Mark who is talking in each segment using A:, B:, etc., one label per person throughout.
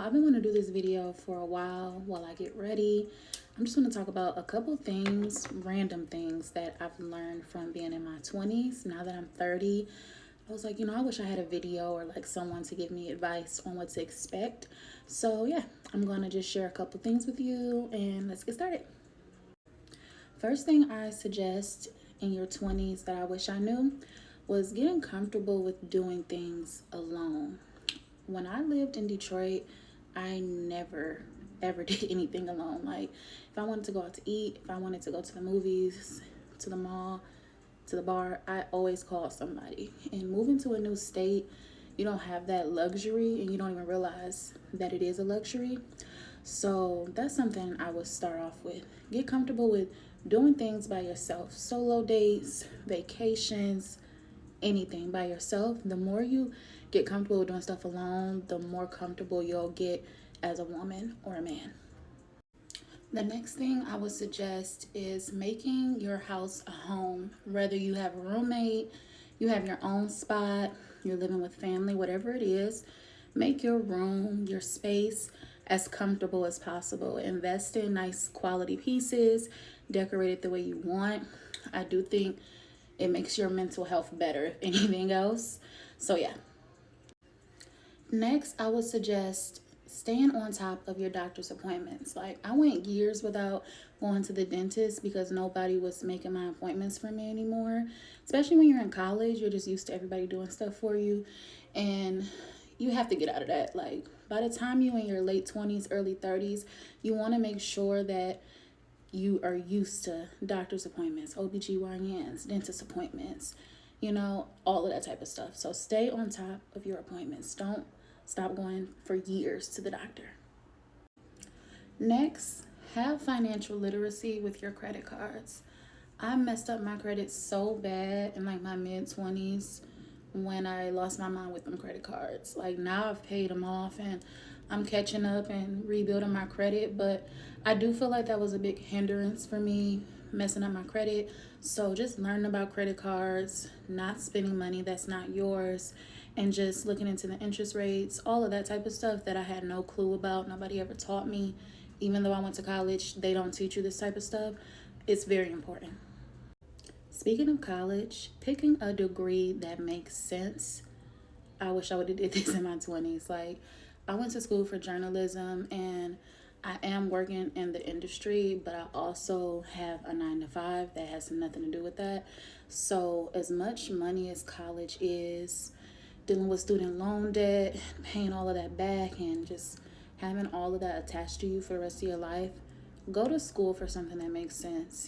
A: I've been wanting to do this video for a while I get ready. I'm just going to talk about a couple things, random things that I've learned from being in my 20s. Now that I'm 30, I was like, I wish I had a video or like someone to give me advice on what to expect. So yeah, I'm going to just share a couple things with you and let's get started. First thing I suggest in your 20s that I wish I knew was getting comfortable with doing things alone. When I lived in Detroit, I never ever did anything alone. Like if I wanted to go out to eat, if I wanted to go to the movies, to the mall, to the bar, I always called somebody. And moving to a new state, you don't have that luxury and you don't even realize that it is a luxury. So that's something I would start off with. Get comfortable with doing things by yourself. Solo dates, vacations, anything by yourself. The more you get comfortable with doing stuff alone, the more comfortable you'll get as a woman or a man. The next thing I would suggest is making your house a home. Whether you have a roommate, you have your own spot, you're living with family, whatever it is, make your room, your space as comfortable as possible. Invest in nice quality pieces, decorate it the way you want. I do think it makes your mental health better, if anything else. So yeah. Next, I would suggest staying on top of your doctor's appointments. Like I went years without going to the dentist because nobody was making my appointments for me anymore. Especially when you're in college, you're just used to everybody doing stuff for you. And you have to get out of that. Like by the time you're in your late 20s, early 30s, you want to make sure that you are used to doctor's appointments, OBGYNs, dentist appointments, all of that type of stuff. So stay on top of your appointments. Don't stop going for years to the doctor. Next, have financial literacy with your credit cards. I messed up my credit so bad in like my mid-20s when I lost my mind with them credit cards. Like now I've paid them off and I'm catching up and rebuilding my credit, but I do feel like that was a big hindrance for me, messing up my credit. So just learning about credit cards, not spending money that's not yours, and just looking into the interest rates, all of that type of stuff that I had no clue about. Nobody ever taught me. Even though I went to college, they don't teach you this type of stuff. It's very important. Speaking of college, picking a degree that makes sense. I wish I would have did this in my 20s. Like I went to school for journalism and I am working in the industry, but I also have a 9-to-5 that has nothing to do with that. So as much money as college is, dealing with student loan debt, paying all of that back, and just having all of that attached to you for the rest of your life, go to school for something that makes sense,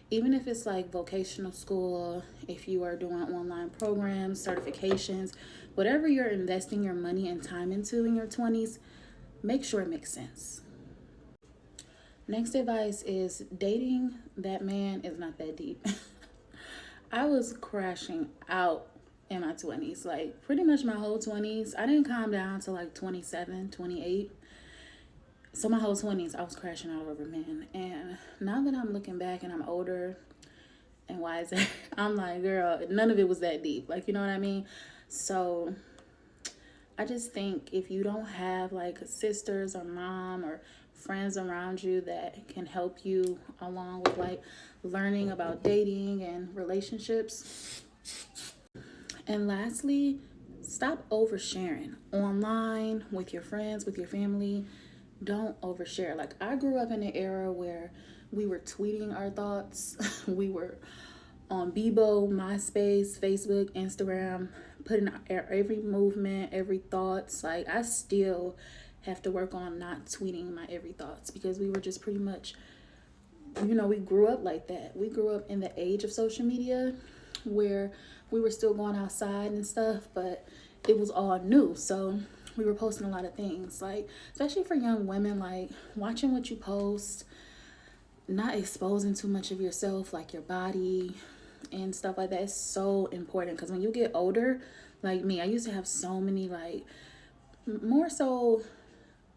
A: Even if it's like vocational school, if you are doing online programs, certifications, whatever you're investing your money and time into in your 20s, make sure it makes sense. Next advice is dating that man is not that deep. I was crashing out in my 20s, like pretty much my whole 20s. I didn't calm down till like 27, 28. So my whole 20s, I was crashing out over men. And now that I'm looking back and I'm older and wiser, I'm like, girl, none of it was that deep. Like, you know what I mean? So I just think if you don't have like sisters or mom or friends around you that can help you along with like learning about dating and relationships. And lastly, stop oversharing online with your friends, with your family. Don't overshare. Like I grew up in an era where we were tweeting our thoughts. We were on Bebo, MySpace, Facebook, Instagram, putting our every movement, every thoughts. Like I still have to work on not tweeting my every thoughts because we were just pretty much, we grew up like that. We grew up in the age of social media where we were still going outside and stuff, but it was all new. So we were posting a lot of things, like especially for young women, like watching what you post, not exposing too much of yourself, like your body and stuff like that is so important. Because when you get older, like me, I used to have so many like more so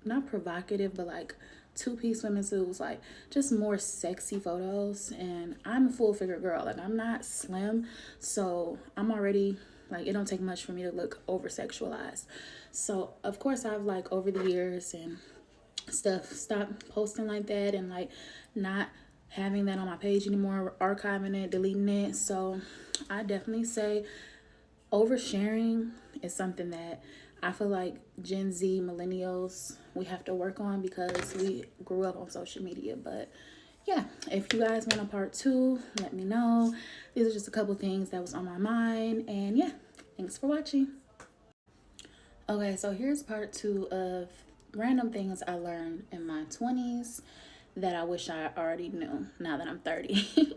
A: not provocative, but like two-piece swimsuits, suits, like just more sexy photos. And I'm a full figure girl. Like I'm not slim, so I'm already Like, it don't take much for me to look over sexualized. So of course I've like over the years and stuff stopped posting like that, and like not having that on my page anymore, archiving it, deleting it. So I definitely say oversharing is something that I feel like Gen Z millennials, we have to work on because we grew up on social media. But yeah, if you guys want a part 2, let me know. These are just a couple things that was on my mind. And yeah, thanks for watching. Okay, so here's part 2 of random things I learned in my 20s that I wish I already knew now that I'm 30.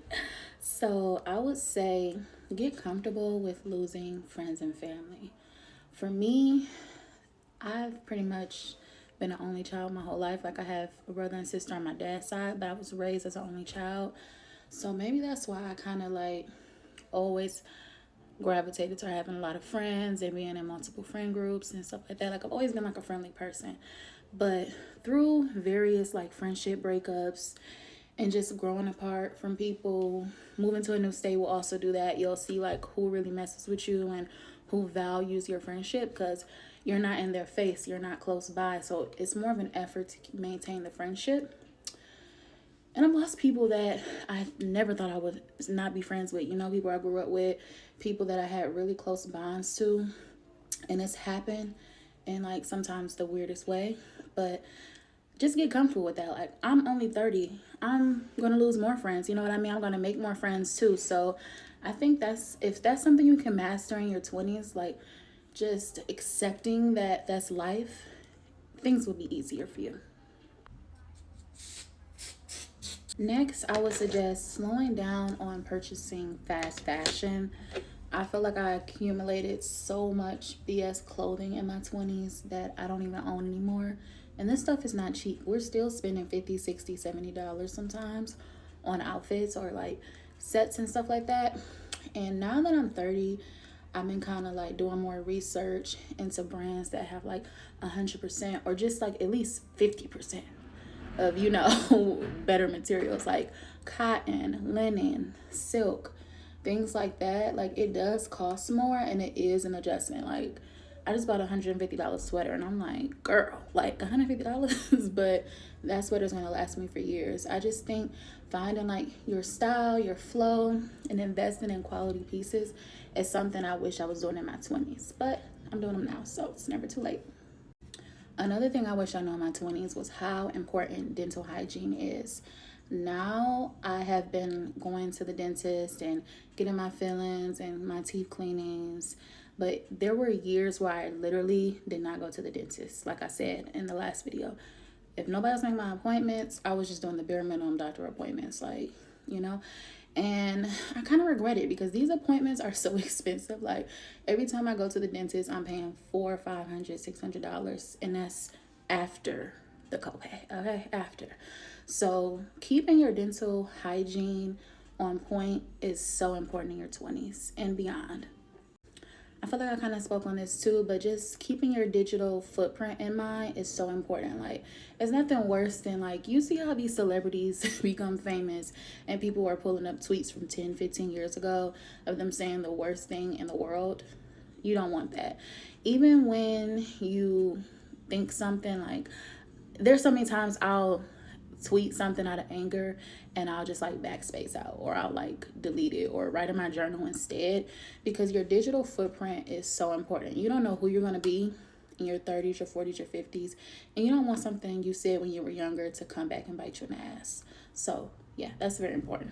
A: So I would say get comfortable with losing friends and family. For me, I've pretty much been an only child my whole life. Like, I have a brother and sister on my dad's side, but I was raised as an only child. So maybe that's why I kind of like always gravitated to having a lot of friends and being in multiple friend groups and stuff like that. Like, I've always been like a friendly person. But through various like friendship breakups and just growing apart from people, moving to a new state will also do that. You'll see like who really messes with you and who values your friendship, because you're not in their face, you're not close by. So it's more of an effort to maintain the friendship. And I've lost people that I never thought I would not be friends with. You know, people I grew up with, people that I had really close bonds to. And it's happened in like sometimes the weirdest way. But just get comfortable with that. Like, I'm only 30. I'm going to lose more friends. You know what I mean? I'm going to make more friends too. So I think if that's something you can master in your 20s, like just accepting that that's life, things will be easier for you. Next, I would suggest slowing down on purchasing fast fashion. I feel like I accumulated so much BS clothing in my 20s that I don't even own anymore. And this stuff is not cheap. We're still spending $50, $60, $70 sometimes on outfits or like sets and stuff like that. And now that I'm 30, I've been kind of like doing more research into brands that have like 100% or just like at least 50% of, you know, better materials like cotton, linen, silk, things like that. Like, it does cost more and it is an adjustment. Like, I just bought a $150 sweater and I'm like, girl, like $150, but that sweater's gonna last me for years. I just think finding like your style, your flow, and investing in quality pieces is something I wish I was doing in my 20s, but I'm doing them now, so it's never too late. Another thing I wish I knew in my 20s was how important dental hygiene is. Now I have been going to the dentist and getting my fillings and my teeth cleanings, but there were years where I literally did not go to the dentist. Like I said in the last video, if nobody was making my appointments, I was just doing the bare minimum doctor appointments, like, you know. And I kind of regret it because these appointments are so expensive. Like, every time I go to the dentist, I'm paying $400, $500, $600, and that's after the copay. Okay, after. So keeping your dental hygiene on point is so important in your 20s and beyond. I feel like I kind of spoke on this too, but just keeping your digital footprint in mind is so important. Like, it's nothing worse than, like, you see how these celebrities become famous and people are pulling up tweets from 10, 15 years ago of them saying the worst thing in the world. You don't want that. Even when you think something, like, there's so many times I'll tweet something out of anger and I'll just like backspace out, or I'll like delete it or write in my journal instead, because your digital footprint is so important. You don't know who you're going to be in your 30s, your 40s, your 50s, and you don't want something you said when you were younger to come back and bite you in the ass. So yeah, that's very important.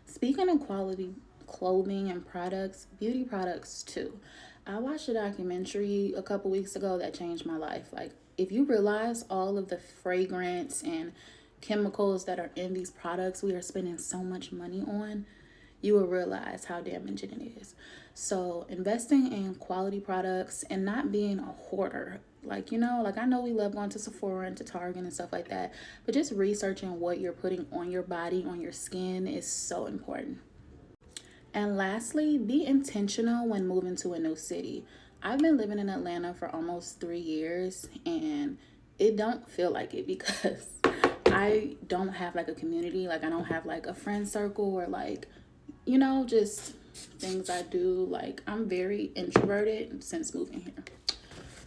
A: Speaking of quality clothing and products, beauty products too. I watched a documentary a couple weeks ago that changed my life. Like, if you realize all of the fragrance and chemicals that are in these products we are spending so much money on, you will realize how damaging it is. So investing in quality products and not being a hoarder. Like, you know, like, I know we love going to Sephora and to Target and stuff like that, but just researching what you're putting on your body, on your skin is so important. And lastly, be intentional when moving to a new city. I've been living in Atlanta for almost 3 years and it don't feel like it because I don't have like a community. Like, I don't have like a friend circle or like, you know, just things I do. Like, I'm very introverted since moving here.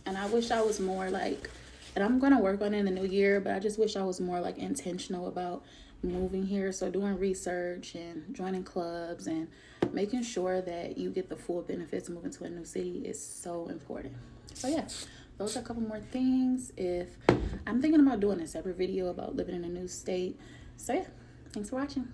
A: And I wish I was more like, and I'm going to work on it in the new year, but I just wish I was more like intentional about moving here. So doing research and joining clubs and making sure that you get the full benefits of moving to a new city is so important. So yeah, those are a couple more things. If I'm thinking about doing a separate video about living in a new state. So yeah, thanks for watching.